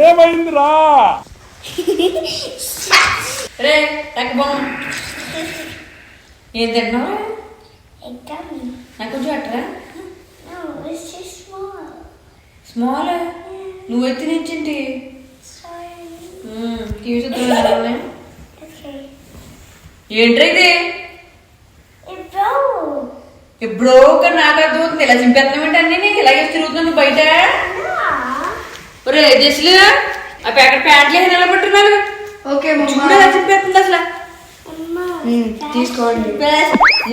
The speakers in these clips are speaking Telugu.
ఏమైందిరా రే ఏం తిన్నావు? నాకు కొంచెం అట్టరా స్మాల్ నువ్వు ఎత్తి నుంచింటి టీవీ చూద్దాం. ఏంట్రా ఇది ఎప్పుడో ఒక నాకు అర్థమవుతుంది. ఇలా చింపేస్తున్నామంటే అన్ని ఇలాగే తిరుగుతున్నాను బయట. ఒరే జస్లు ఆ ప్యాకెట్ ప్యాంట్లు వేసి నిలబెట్టున్నారు. చింపేస్తుంది అసలు. తీసుకోండి.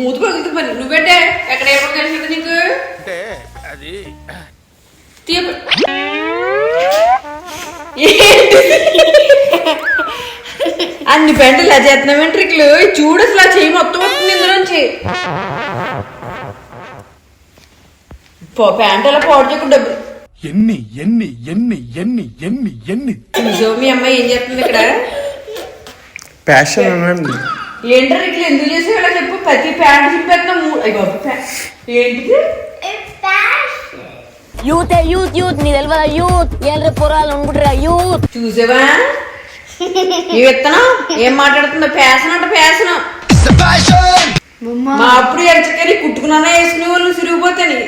మూతి పగులుతుంది పని నువ్వేంటే ఎక్కడ ఎప్పుడు కలిసింది నీకు? అన్ని పెంటలు ఇలా చేస్తున్నాం ట్రిక్లు చూడు అసలు ఆ చెయ్యి మొత్తం వస్తుంది ఇందులోంచి. ప్యాంట్ అలా పాడు చేయకుండా డబ్బులు ఎన్ని ఎన్ని ఎన్ని ఎన్ని ఎన్ని ఎన్ని మీ అమ్మాయి ఏం చేస్తుంది ఇక్కడ? ప్యాషన్ అనండి. ఏంటో ఇట్లా ఎందుకు చేసేవాళ్ళ చెప్పు. ప్రతి ప్యాంట్ చింపేస్తున్నాం. ఏంటిది యూత్ యూత్ యూత్ నీ తెలియదా? యూత్ ఏళ్ళ పొరాలు అనుకుంటారా? యూత్ చూసావా ఈ విత్తనం ఏం మాట్లాడుతుందో? ఫ్యాషన్ అంట ఫ్యాషన్. మా అప్పుడు ఎంచకని కుట్టుకున్నా వేసుకునే వాళ్ళు చిరిగిపోతాని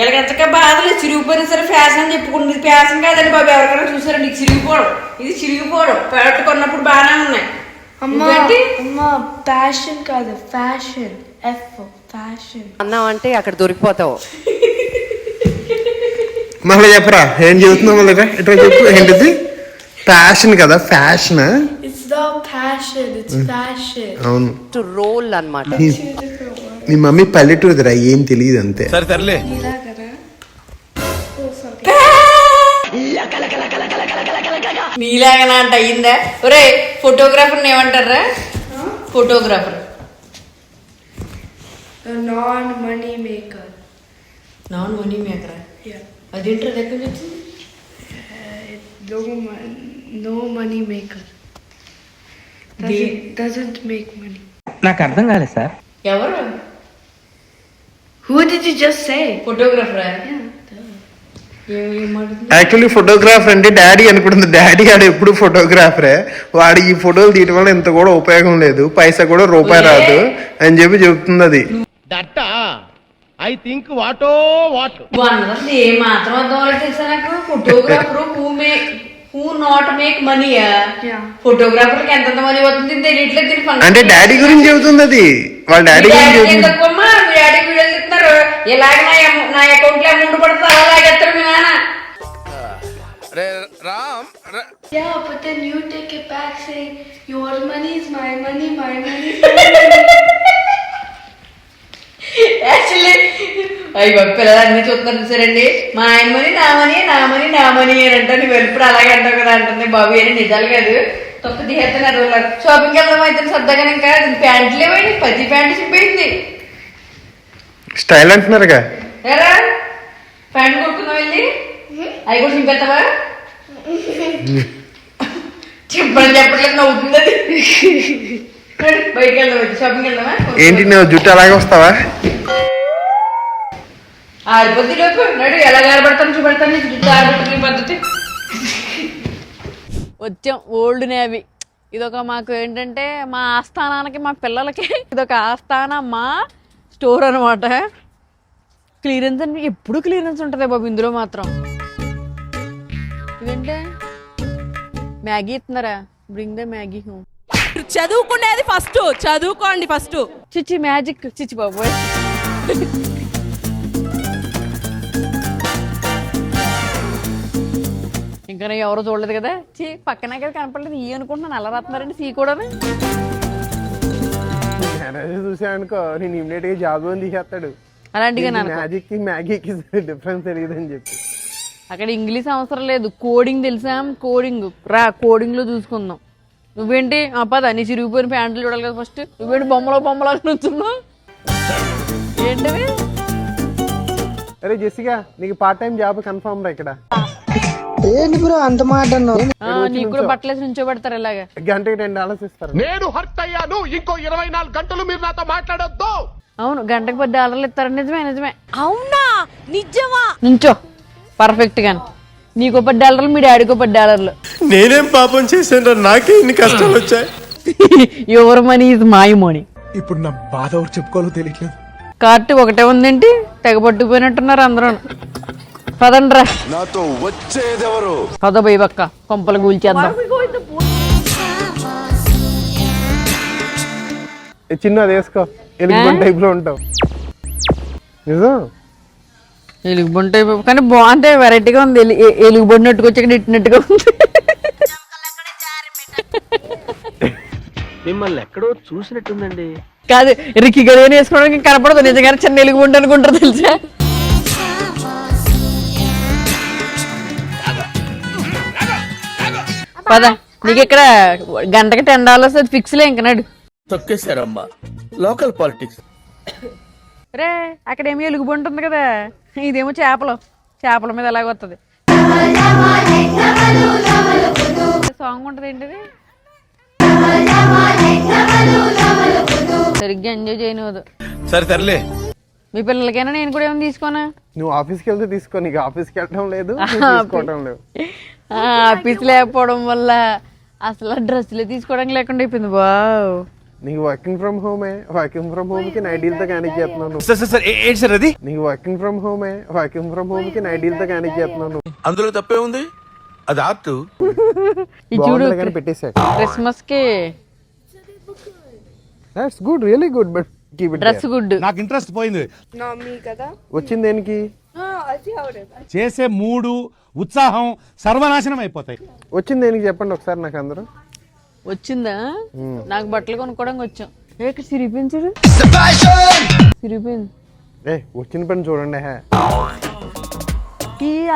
ఎలాగెంచక బాధలు చిరిగిపోయినా సరే ఫ్యాషన్ అని చెప్పుకుంటుంది. ఫ్యాషన్ కాదండి బాబు. ఎవరికైనా చూసారా నీకు చిరిగిపోవడం? ఇది చిరిగిపోవడం. పెట్టుకున్నప్పుడు బాగానే ఉన్నాయి. అమ్మా ప్యాషన్ కాదు ఫ్యాషన్. ఫ్యాషన్ అన్నావంటే అక్కడ దొరికిపోతావు. మళ్ళీ చెప్పరా ఏం చెబుతున్నావు? మళ్ళీ ఇట్లా చెప్పు. ఏంటిది? ప్యాషన్ కదా ఫ్యాషన్. అవును రోల్ అన్నమాట. మీ మమ్మీ పల్లెటూరుదిరా ఏం తెలియదు అంతే. సరే సర్లే. నీలాగనా అంట అయ్యిందా? ఒరే ఫోటోగ్రాఫర్ ఏమంటారా? Photographer non money maker. Non money మేకరా? అదేంటారు ఎక్కడి నుంచి? No money maker. Doesn't make money. నాకు అర్థం కాలేదు సార్. ఎవరు? Who did you just say? ఫోటోగ్రాఫరా? యాక్చువల్లీ ఫోటోగ్రాఫర్ అంటే డాడీ అనుకుంటుంది. డాడీ ఆడు ఎప్పుడు ఫోటోగ్రాఫరే. వాడు ఈ ఫోటోలు తీయటం వల్ల ఇంత కూడా ఉపయోగం లేదు, పైసా కూడా రూపాయి రాదు అని చెప్పి చెబుతుంది. అది ఐ థింక్ వాటో వాట్ అన్నది ఏ మాత్రం అర్థం తెలుసా నాకు? ఫోటోగ్రాఫర్ హూ నాట్ మేక్ మనీయా? ఫోటోగ్రాఫర్ కి ఎంత మనీ అవుతుంది తెలియట్లేదు. అంటే డాడీ గురించి చెబుతుంది. అది వాళ్ళ డాడీ గురించి చెబుతుంది. డాడీ వీడియోలు చెప్తున్నారు. ఎలాగ నా అకౌంట్ లో అమౌంట్ పడుతుంది అలా లాగేస్తారు మీ నాన్న. Yeah, but then you take it back saying your money is my money, my money. Actually అయ్యో పిల్లలు అన్ని చూస్తున్నారు సరండి. మా ఆయన మనీ నా మనీ నా మనీ నా మనీ అని అంటే నువ్వు వెళ్ళిప్పుడు అలాగే అంటావు కదా అంటుంది. బాబు అని నిజాలు కాదు తొక్క తీసేస్తున్నారు. షాపింగ్కి వెళ్దాం అయితే సర్దాగా ఇంకా ప్యాంట్లు లేవండి. ప్రతి ప్యాంటు చింపేసింది. స్టైల్ అంటున్నారుగా. ఎరా ప్యాంట్ కొట్టుకున్నావు వెళ్ళి అవి కూడా చింపేస్తావా? చెప్పట్లేదు నవ్వుతుంది అది. బయటకు వెళ్దాం షాపింగ్కి వెళ్దామా? ఏంటి నువ్వు జుట్టు అలాగే వస్తావా? ఆరిపోద్ది లోపు నడు ఎలా ఆరబడతాను చూపెడతాను. జుట్టు ఆరబెట్టుకునే పద్ధతి వచ్చాం. ఓల్డ్ నేవీ ఇదొక మాకు ఏంటంటే మా ఆస్థానానికి మా పిల్లలకి ఇదొక ఆస్థాన మా స్టోర్ అనమాట. క్లియరెన్స్ అంటే ఎప్పుడు క్లియరెన్స్ ఉంటుంది బాబు ఇందులో మాత్రం. ఇదేంటే మ్యాగీ ఇస్తున్నారా? Bring the Maggi home. చదువుకునేది ఫస్ట్, చదువుకోండి ఫస్ట్. చిచ్చి మ్యాజిక్ చిచ్చి బాబు. ఇంకా ఎవరో చూడలేదు కదా. పక్కనే కదా కనపడలేదు. ఈ అనుకుంటున్నాను అలా రాస్తున్నారండి. సీ కూడా చూసానుకో నేను ఇమ్మీడియట్ గా జాబ్ అని తీసేస్తాడు. అలాంటిగా మ్యాజిక్ మ్యాగీకి డిఫరెన్స్ తెలియదు అని చెప్పి. అక్కడ ఇంగ్లీష్ అవసరం లేదు. కోడింగ్ తెలుసా? కోడింగ్ రా, కోడింగ్ లో చూసుకుందాం. నువ్వేంటి పద నీ చిరిగిపోయిన ప్యాంట్లు చూడాలి కదా ఫస్ట్. నువ్వేంటి బొమ్మలో నుంచున్నావు ఏంటవి? అరే జెసిగా నీకు పార్ట్ టైం జాబ్ కన్ఫర్మ్ రా ఇక్కడ. నీకు కూడా బట్టలేసి నుంచోబెడతారు ఇలాగా. గంటకి $10 ఇస్తారు. నేను హర్ట్ అయ్యాను. ఇంకో 24 గంటలు మీరు నాతో మాట్లాడొద్దు. అవును, గంటకు $10 ఇస్తారు. నిజమే నిజమే. అవునా నిజమా? నుంచో పర్ఫెక్ట్ గా. నీకు $10, మీ డాడీకో $10. నేనేం పాపం చేశాను, నాకే ఇన్ని కష్టాలు వచ్చాయి. Your money is my money. ఇప్పుడు నా బాధ ఎవరు చెప్పుకోవాలో తెలియట్లేదు. కార్ట్ ఒకటే ఉందేంటి, తెగ పట్టుకుపోయినట్టున్నారు అందరూ. పదండ్రా నాతో వచ్చేదెవరు? పద పోయి పక్క కొంపలు కూల్చేద్దాం. చిన్న అది వేసుకో, ఎలుగుబంటి టైప్ లో ఉంటావు. నిజం, ఎలుగుబంటి కానీ బాగుంటే వెరైటీగా ఉంది. ఎలుగుబంటి వచ్చి ఇట్టినట్టుగా ఉంది. మిమ్మల్ని ఎక్కడో చూసినట్టుందండి. కాదు, రిక్కి గడియని వేసుకోవడానికి కనపడదు, నిజంగానే చిన్న ఎలుగుబంటి అనుకుంటారు తెలుసా. పద, నీకు ఇక్కడ గంటకి $10 అది ఫిక్స్ లే. ఇంక నాడు తొక్కేశారమ్మా, లోకల్ పాలిటిక్స్. రే అక్కడేమో ఎలుగుబంటి ఉంది కదా, ఇదేమో చేపల మీద ఎలాగ వస్తుంది. సాంగ్ ఉంటది ఏంటిది, సరిగ్గా ఎంజాయ్ చేయనివ్వదు. సరే తరలే. మీ పిల్లలకైనా నేను కూడా ఏమైనా తీసుకోనా? నువ్వు ఆఫీస్కి వెళ్తే తీసుకో, నీకు ఆఫీస్కి వెళ్ళడం లేదు, తీసుకోవడం లేదు. ఆఫీస్ లేకపోవడం వల్ల అసలు డ్రెస్సులే తీసుకోవడం లేకుండా అయిపోయింది. వావ్, నీకు వర్కింగ్ ఫ్రమ్ హోమే, వర్కింగ్ ఫ్రమ్ హోమ్ కి నైటీలతో కానిక్ చేస్తున్నాను. ఏంటి సార్ అది? నీకు వర్కింగ్ ఫ్రమ్ హోమే, వర్కింగ్ ఫ్రమ్ హోమ్ కి నైటీలతో కానిక్ చేస్తున్నాను. అందులో తప్పే ఉంది, అది ఆర్ట్. ఈ చూడు పెట్టేశాడు క్రిస్మస్ కి that's good, really good, but keep it. Dress good. నాకు ఇంట్రెస్ట్ పోయింది. వచ్చింది దేనికి? చేసే మూడు ఉత్సాహం సర్వనాశనం అయిపోతాయి. వచ్చింది దేనికి చెప్పండి ఒకసారి నాకు అందరూ. వచ్చిందా? నాకు బట్టలు కొనుక్కోవడానికి వచ్చాం. ఇక్కడ సిరిపోయింది చూడు, సిరిపోయింది. వచ్చిన పని చూడండి.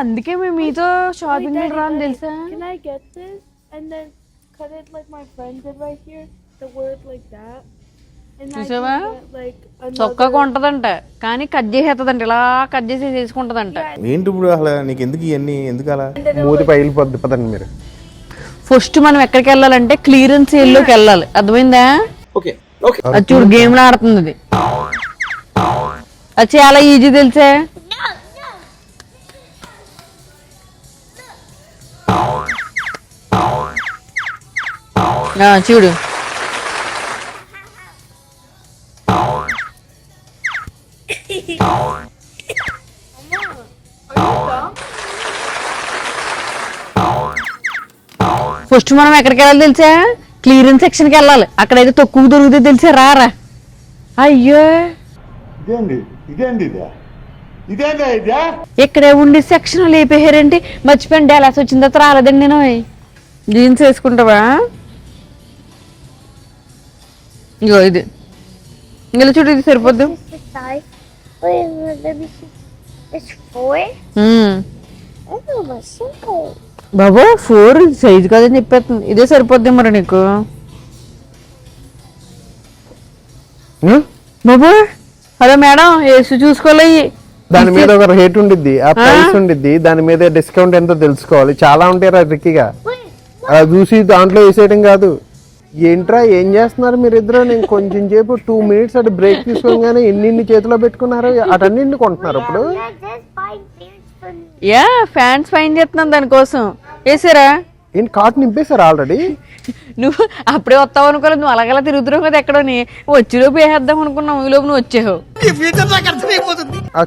అందుకే మేము మీతో షాపింగ్ రాని తెలుసా. Can I get this and then cut it like my friend did right here? The word like that. And I చూసావా, can get like చొక్కా కొంటదంట కానీ కట్ చేసేస్తుందంట, ఇలా కట్ చేసి చేసుకుంటదంట. ఏంటి ఇప్పుడు అసలు నీకు ఎందుకు ఇవన్నీ, ఎందుకు అలా మూతి పగిలిపోద్ది. పదండి మీరు. ఫస్ట్ మనం ఎక్కడికి వెళ్ళాలంటే క్లియరెన్స్ సేల్లోకి వెళ్ళాలి, అర్థమైందా? అది చూడు గేమ్ లో ఆడుతుంది అది. అది చాలా ఈజీ తెలుసా. చూడు ఫస్ట్ మనం ఎక్కడికి వెళ్ళాలి తెలుసా, క్లియరెన్స్ సెక్షన్ కి వెళ్ళాలి. అక్కడైతే తక్కువ దొరుకుతుంది తెలుసా. రారా, అయ్యో ఇక్కడే ఉండి సెక్షన్ లేపేయారంటే మర్చిపోయాను. డాలాస్ వచ్చిన తర్వాత రాలేదండి నేను. జీన్స్ వేసుకుంటావా? ఇగో ఇది, ఇందులో చూడు, ఇది సరిపోద్దు. బాబా 4 సైజు కాదని చెప్పేస్తుంది. ఇదే సరిపోద్ది మరి నీకు. బాబా హలో మేడం, వేసి చూసుకోవాలి. దాని మీద ఒక రేట్ ఉండిద్ది, ఆ ప్రైస్ ఉండిద్ది, దాని మీద డిస్కౌంట్ ఎంతో తెలుసుకోవాలి. చాలా ఉంటాయి రా ట్రిక్కీగా, అలా చూసి దాంట్లో వేసేయడం కాదు. ఏంట్రా ఏం చేస్తున్నారు మీరిద్దరు? నేను కొంచెం సేపు 2 minutes అటు బ్రేక్ తీసుకోగానే ఎన్ని చేతిలో పెట్టుకున్నారు, అటన్నింటిని కొంటున్నారు. ఇప్పుడు యా ఫ్యాన్స్ ఫైన్ చేస్తున్నాను దానికోసం. వేసారా? ఏంటి కార్ట్ నింపేశారు ఆల్రెడీ? నువ్వు అప్పుడే వస్తావు అనుకోలేదు, నువ్వు అలాగలా తిరుగుతున్నావు కదా ఎక్కడోని. వచ్చిలోపు వేసేద్దాం అనుకున్నావు, ఈ లోపు నువ్వు వచ్చావు.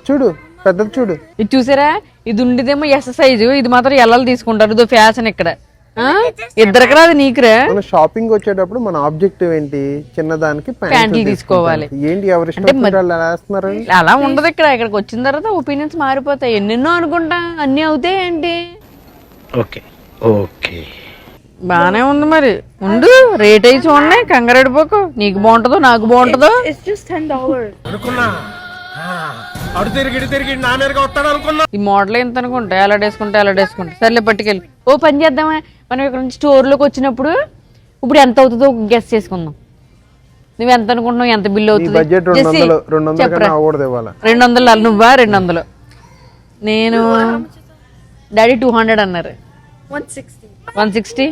చూడు పెద్దది చూడు. ఇది చూసారా, ఇది ఉండేదేమో ఎస్ సైజు, ఇది మాత్రం ఎల్లలు తీసుకుంటారు. ఇదో ఫ్యాషన్ ఇక్కడ. ఇద్దరికి రాదు, నీకురా. మన షాపింగ్ వచ్చేటప్పుడు మన ఆబ్జెక్టివ్ ఏంటి, చిన్నదానికి ప్యాంట్లు తీసుకోవాలి. ఏంటి ఎవరి వేస్తున్నారు? అలా ఉండదు ఇక్కడ. ఇక్కడికి వచ్చిన తర్వాత ఒపీనియన్స్ మారిపోతాయి. ఎన్నెన్నో అనుకుంటా, అన్ని అవుతాయి ఏంటి. ఓకే ఓకే బానే ఉంది మరి. ఉండు, రేట్ అయి చూడండి, కంగారెడిపోకు. నీకు బాగుంటుందో నాకు బాగుంటుందో. It's just $10. ఈ మోడల్ ఎంత అనుకుంటా, ఎలా వేసుకుంటా. సర్లే పట్టుకెళ్ళి. ఓ పని చేద్దామా, మనం ఇక్కడ నుంచి స్టోర్ లోకి వచ్చినప్పుడు ఇప్పుడు ఎంత అవుతుందో గెస్ చేసుకుందాం. నువ్వు ఎంత అనుకుంటున్నావు, ఎంత బిల్ అవుతుంది? 200. నువ్వా 200? నేను డాడీ 200 అన్నారు. 160. 160.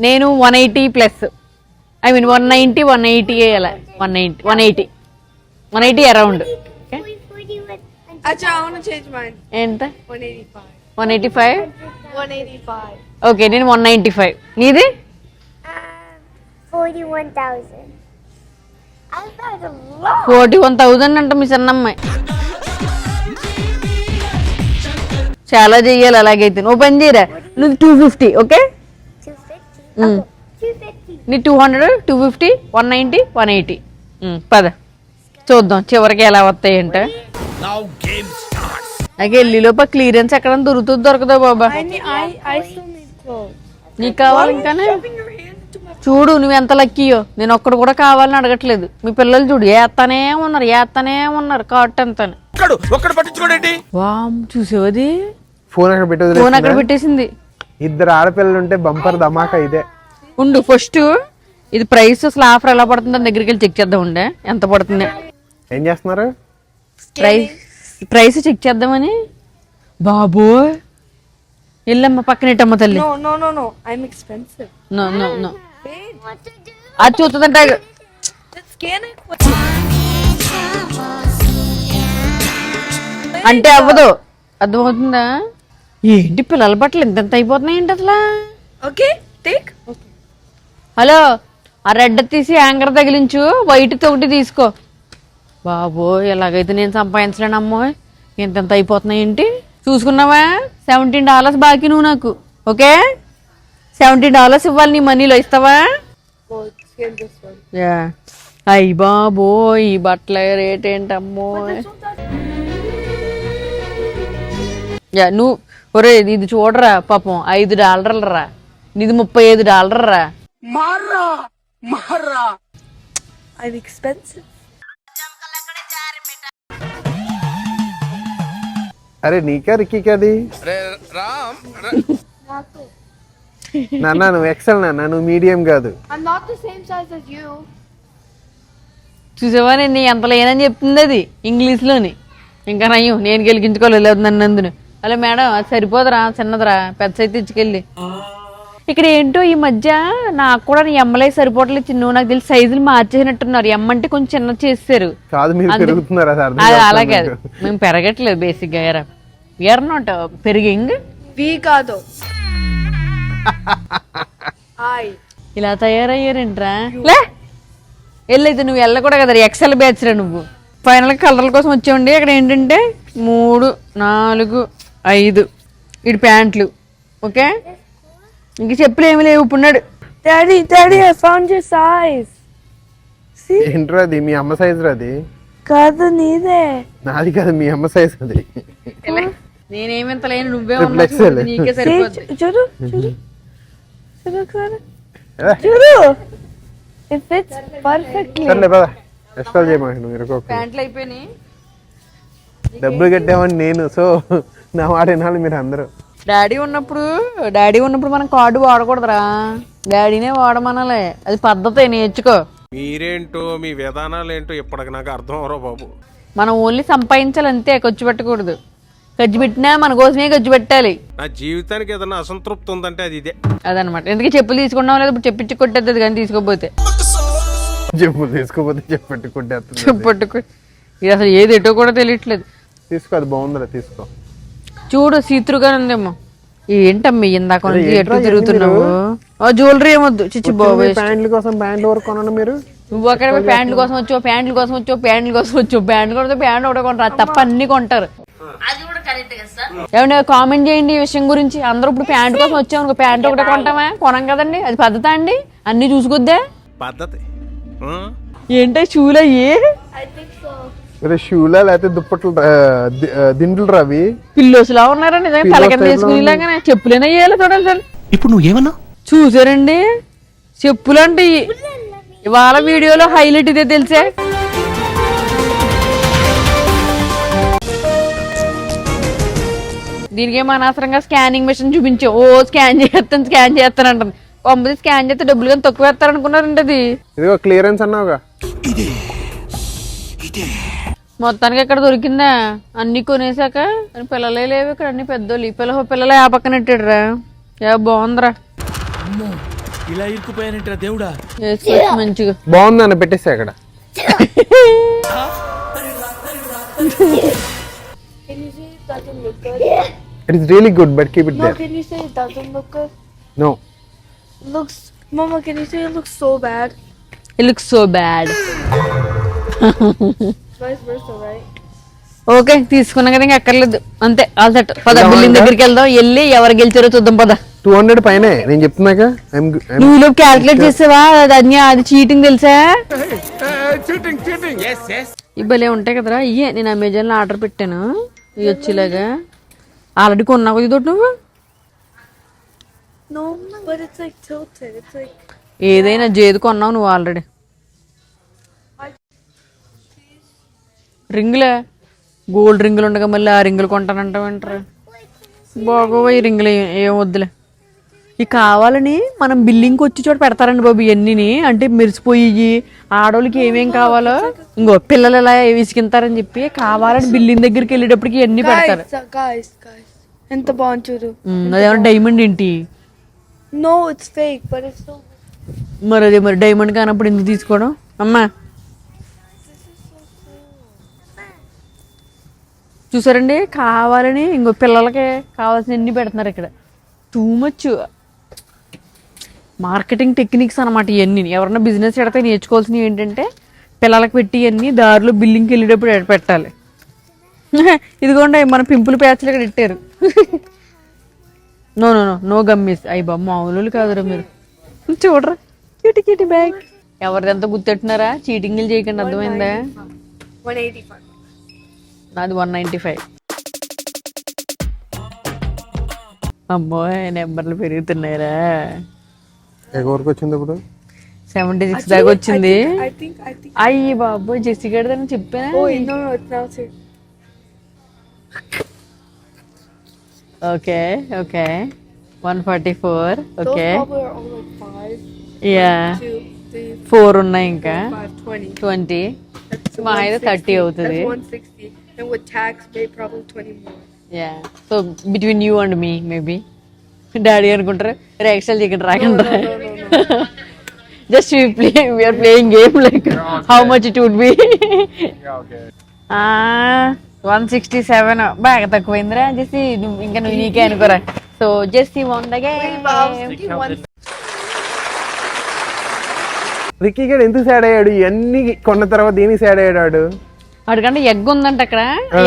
నేను 180 ప్లస్, ఐ మీన్ 190, 180 వేయాలి. 180 around. Actually, I want to change mine. ఎంత? 185. 185. 185. ఓకే, నేను 195. నీది? 41,000. I thought a lot. 41,000 అంట మీ చిన్నమ్మాయి. చాలా చెయ్యాలి అలాగైతే. నువ్వు పని చేయరా, నువ్వు 250. ఓకే, 250. Okay. 250. నీ 200, 250, 190, 180. పద చూద్దాం చివరికి ఎలా వస్తాయి అంటే. నాకు వెళ్ళిలోప క్లియరెన్స్ ఎక్కడ దొరుకుతుంది దొరకదా బాబా? I still need clothes. నీకు కావాలి ఇంకానే? చూడు నువ్వు ఎంత లక్కీయో, నేను ఒక్కడు కూడా కావాలని అడగట్లేదు. మీ పిల్లలు చూడు ఏత్తనే ఉన్నారు కాట్ అంతా. వామ్, చూసావది? ఫోన్ అక్కడ ఫోన్ అక్కడ పెట్టేది. పెట్టేసింది. ఇద్దరు ఆడపిల్లలు ఉంటే బంపర్ ధమాకా ఇదే. ఉండు ఫస్ట్ ఇది ప్రైస్ అసలు ఆఫర్ ఎలా పడుతుందో దగ్గరికి వెళ్ళి చెక్ చేద్దాం. ఉండే ఎంత పడుతుంది ఏం చేస్తున్నారు? ప్రైస్ చెక్ చేద్దామని. బాబోయ్, వెళ్ళమ్మా పక్కనెట్టమ్మ తల్లి. No. I'm expensive. నో అది చూస్తుందంట. Just scan it. అంటే అవ్వదు, అర్థమవుతుందా? ఏంటి పిల్లల బట్టలు ఇంత అయిపోతున్నాయి ఏంటి అసలు? Okay, take. Okay. హలో, ఆ రెడ్ తీసి యాంకర్ తగిలించు, వైట్ ఒకటి తీసుకో. బాబో ఎలాగైతే నేను సంపాదించలేనమ్మో, ఎంత అయిపోతున్నాయి ఏంటి? చూసుకున్నావా? $17 బాకీ నువ్వు నాకు. ఓకే, $17 ఇవ్వాలి. నీ మనీలో ఇస్తావా? Well, scan this one. Yeah. అయ్యి బాబో, ఈ బట్టల రేట్ ఏంటమ్మో. యా, నువ్వు ఒరే ఇది చూడరా పాపం, $5 రా, నీది $35 రా. I'm expensive. అరే నీకా రిక్కీకి అది? నాన్న నువ్వు ఎక్సెల్, నాన్న నువ్వు మీడియం కాదు. I'm not the same size as you. చూసావా, నేను ఎంత లేనని చెప్తుంది అది ఇంగ్లీష్లోని. ఇంకా నయ్యం, నేను గెలిగించుకోలేదు నన్ను. అలా మేడం అది సరిపోదురా, చిన్నదిరా, పెద్ద సైజ్ తెచ్చుకెళ్ళి. ఇక్కడ ఏంటో ఈ మధ్య నాకు కూడా నీ ఎమ్మలే సరిపోవట్లేదు. చిన్న నాకు తెలిసి సైజులు మార్చేసినట్టున్నారు. ఎమ్మంటే కొంచెం చిన్న చేస్తారు. కాదు మీరు పెరుగుతున్నారు, అది అర్థం అలా కాదు, మేము పెరగట్లేదు బేసిక్ గా. వీఆర్ నాట్ పెరిగింగ్. V కాదు. I. ఇలా తయారయ్యారేంట్రా? లే వెళ్ళైతే నువ్వు వెళ్ళకూడదు కదా, ఎక్సెల్ బ్యాచ్ రా నువ్వు. ఫైనల్ కలర్ల కోసం వచ్చామండి. అక్కడ ఏంటంటే 3, 4, 5 ఇటు ప్యాంట్లు. ఓకే, ఇంక చెప్పులు ఏమి లేవు. ఇప్పుడు Daddy, I found your size. See? ఏంట్రా అది? మీ అమ్మ సైజ్ రాది? కాదు నీదే. నాది కాదు, మీ అమ్మ సైజ్ అది. నేనేమింత లేను, నువ్వే Triple XL. నీకే సరిపోద్ది. చూడు ఒకసారి. ఏ, చూడు. It fits perfectly. సర్లే పద, ఎక్స్ట్రా చేయమాక నువ్వు. ఇరుకో, ప్యాంట్లు అయిపోయినాయి. డబ్బులు కట్టామని నేను, సో నా మాట వినాలి మీరు అందరూ. డాడీ ఉన్నప్పుడు మనం కార్డు వాడకూడదురా, డాడీనే వాడమనాలే. అది పద్ధతి, నేర్చుకో. మీరేంటో మీ విధానాలు ఏంటో ఇప్పటికి నాకు అర్థం అవరో బాబు. మనం ఓన్లీ సంపాదించాలి అంతే, ఖర్చు పెట్టకూడదు. ఖర్చు పెట్టినా మన కోసమే ఖర్చు పెట్టాలి. నా జీవితానికి ఏదైనా అసంతృప్తి ఉందంటే అది ఇదే. అదనమాట. ఎందుకు చెప్పులు తీసుకున్నావు లేదు, ఇప్పుడు చెప్పించి కొట్టేది కానీ తీసుకోపోతే. చెప్పులు తీసుకోపోతే చెప్పట్టు కొట్టేస్తుంది. చెప్పట్టుకు ఇది అసలు ఏది ఎటో కూడా తెలియట్లేదు. తీసుకో, అది బాగుందిరా, తీసుకో. చూడు సీత్రుగా ఉందేమో. ఏంటమ్మీ ఇందాక నుంచి ఎటు తిరుగుతున్నావు? జ్యువెలరీ ఏమొద్దు, చిచ్చి బాబోయ్. ప్యాంట్ల కోసం ప్యాంట్లు వరకు కొనను మీరు. నువ్వు అక్కడ ప్యాంట్ల కోసం వచ్చావు, ప్యాంట్లు ప్యాంట్ ఒకటే కొంటారు, అది తప్ప అన్ని కొంటారు. ఏమన్నా కామెంట్ చేయండి ఈ విషయం గురించి. అందరూ ఇప్పుడు ప్యాంట్ కోసం వచ్చావు అనుకో, ప్యాంట్ ఒకటే కొంటామా? కొనం కదండి, అది పద్ధతి అండి. అన్ని చూసుకొద్దే పద్ధతి. ఏంటో షూలు అయ్యి, షూలా లేకపోతే దుప్పట్లు, దిండులు రవి, పిల్లోస్ లా ఉన్నారా నిజంగా, తల కింద వేసుకునేలాగానే. చెప్పులేనా వేయాలి చూడండి సార్. ఇప్పుడు నువ్వేమన్నా చూసారండి, చెప్పులు అంటే ఇవాళ వీడియోలో హైలైట్ ఇదే తెలిసే. దీనికి ఏమో అనవసరంగా స్కానింగ్ మెషిన్ చూపించావు. స్కాన్ చేస్తానంటుంది. కొంపది స్కాన్ చేస్తే డబ్బులు కానీ తక్కువ వేస్తారనుకున్నారండి. అది ఇదిగో క్లియరెన్స్ అన్నావుగా. మొత్తానికి ఎక్కడ దొరికిందా అన్ని కొనేసాక పిల్లలే లేవు ఇక్కడ అన్ని పెద్దోళ్ళు పిల్లలే ఆ పక్కన పెట్టాడురా బాగుందిరా ఇలా ఇరుక్కుపోయానంటరా దేవుడా వేసుకోవచ్చు మంచిగా బాగుందన్న పెట్టేసి అక్కడ. Can you say it doesn't look good? It is really good, but keep it No, there. can you say it doesn't look good? No. It looks, Mama, can you say it looks so bad? It look so bad. Vice versa, right? Okay తీసుకున్నా కదా ఇంకా అక్కర్లేదు అంతే ఆల్ సెట్ పద బిల్డింగ్ దగ్గరికి వెళ్దాం వెళ్ళి ఎవరు గెలిచారో చూద్దాం పద. 200 పైనే నేను చెప్తున్నాక. నువ్వు క్యాల్కులేట్ చేసావా అది చీటింగ్ తెలుసా? ఇవ్వలే ఉంటాయి కదరా ఇయ్యే నేను అమెజాన్ లో ఆర్డర్ పెట్టాను ఇవి వచ్చేలాగా ఆల్రెడీ కొన్నావు ఇది నువ్వు. No, but it's like tilted. It's like ఏదైనా జేదు కొన్నావు నువ్వు ఆల్రెడీ. రింగులే గోల్డ్ రింగులు ఉండగా మళ్ళీ ఆ రింగులు కొంటానంటావేంటారు బాగోవా ఈ రింగులు ఏం వద్దులే. ఇవి కావాలని మనం బిల్లింగ్కి వచ్చి చోట పెడతారండి బాబు ఇవన్నీ అంటే మెరిసిపోయి ఆడోళ్ళకి ఏమేం కావాలో ఇంకో పిల్లలు ఎలా విసికింతారని చెప్పి కావాలని బిల్లింగ్ దగ్గరికి వెళ్ళేటప్పటికి ఇవన్నీ పెడతారు. guys. ఎంత బాగుంటుంది. అదేమన్నా డైమండ్ ఏంటి? No, it's fake, but it's so. మరి అదే మరి డైమండ్ కానప్పుడు ఎందుకు తీసుకోవడం అమ్మా? చూసారండి కావాలని ఇంకో పిల్లలకి కావాల్సినవన్నీ పెడుతున్నారు ఇక్కడ. టూ మచ్ మార్కెటింగ్ టెక్నిక్స్ అనమాట ఇవన్నీ. ఎవరన్నా బిజినెస్ పెడితే నేర్చుకోవాల్సినవి ఏంటంటే పిల్లలకి పెట్టి ఇవన్నీ దారిలో బిల్లింగ్కి వెళ్ళేటప్పుడు పెట్టాలి. ఇదిగోండి మన పింపుల్ ప్యాచ్లు ఇక్కడ పెట్టారు. No no no no gummies అయ్యి బాబు మామూలు కాదురా మీరు చూడరా క్యూటీ బ్యాగ్. ఎవరిదంతా గుర్తెట్టున్నారా చీటింగ్లు చేయకండి అర్థమైందా? 185. నాది 195. అమ్మోయ్ నెంబర్లు పెరుగుతున్నాయిరా. ఎవరికి వచ్చింది ఇప్పుడు? 76 దాకా వచ్చింది. I think. అయ్యి బాబు జెస్సీ గడదని చెప్పానా? Oh, no, it's not too. Okay 144. Those okay probably are all like 5, yeah 2, 3, 4 ఉన్నాయి ఇంకా 5, 20. 20 That's మా అయితే 30 అవుతుంది. That's 160. And with tax, maybe probably 20 more. Yeah so between you and me maybe daddy అనుకుంటారు రియాక్షన్ చేయకండి రాకండి. Just we're playing game like how much it would be. 167 బాగా తక్కువైందిరా జెస్సీ. ఇంకా నువ్వు నీకే అనుకోరా. సో జెస్సీ వందగా రిక్కీ గడ్ ఎందుకు సాడ్ అయ్యాడు? ఇవన్నీ కొన్న తర్వాత దేనికి సాడ్ అయ్యాడు? వాడికంటే ఎగ్ ఉందంట అక్కడ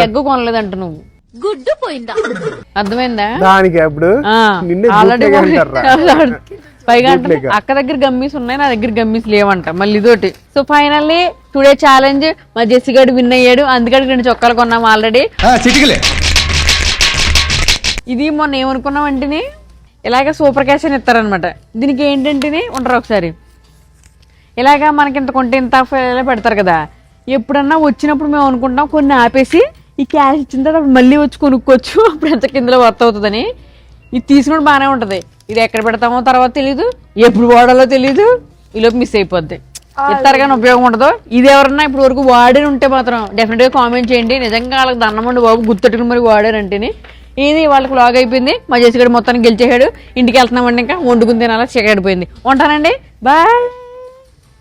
ఎగ్ కొనలేదంట నువ్వు. గుడ్డు పోయిందా? అర్థమైందా? దానికి అప్పుడు ఆల్రెడీ పైగా అంటే అక్క దగ్గర గమ్మీస్ ఉన్నాయి నా దగ్గర గమ్మీస్ లేవంట మళ్ళీ ఇదోటి. సో ఫైనల్లీ టుడే ఛాలెంజ్ మా జెస్సీ గడు విన్ అయ్యాడు. అందుకని 2 చొక్కాలు కొన్నాము ఆల్రెడీ. ఇది మొన్న ఏమనుకున్నాం అంటే ఇలాగ సూపర్ క్యాష్ అని ఇస్తారనమాట. దీనికి ఏంటంటే ఉంటారు ఒకసారి ఇలాగా మనకి ఇంత కొంటే ఇంత పెడతారు కదా. ఎప్పుడన్నా వచ్చినప్పుడు మేము అనుకుంటాం కొన్ని ఆపేసి ఈ క్యాష్ ఇచ్చిన తర్వాత మళ్ళీ వచ్చి కొనుక్కోవచ్చు అప్పుడు ఎంత కిందలో వర్త్ అవుతుందని. ఇది తీసుకుని బాగానే ఉంటుంది. ఇది ఎక్కడ పెడతామో తర్వాత తెలీదు ఎప్పుడు వాడాలో తెలీదు ఈలోపు మిస్ అయిపోద్ది. ఇస్తారు కానీ ఉపయోగం ఉండదు. ఇది ఎవరన్నా ఇప్పుడు వరకు వాడి ఉంటే మాత్రం డెఫినెట్గా కామెంట్ చేయండి. నిజంగా వాళ్ళకి దండమండి బాబు గుర్తెట్టుకుని మరి వాడారంటేనే. ఇది వాళ్ళకి లాగ్ అయిపోయింది. మా జెస్సీ గడు మొత్తానికి గెలిచేసాడు. ఇంటికి వెళ్తున్నామండి ఇంకా వండుకుని తినాలా చికెడిపోయింది. ఉంటానండి బాయ్.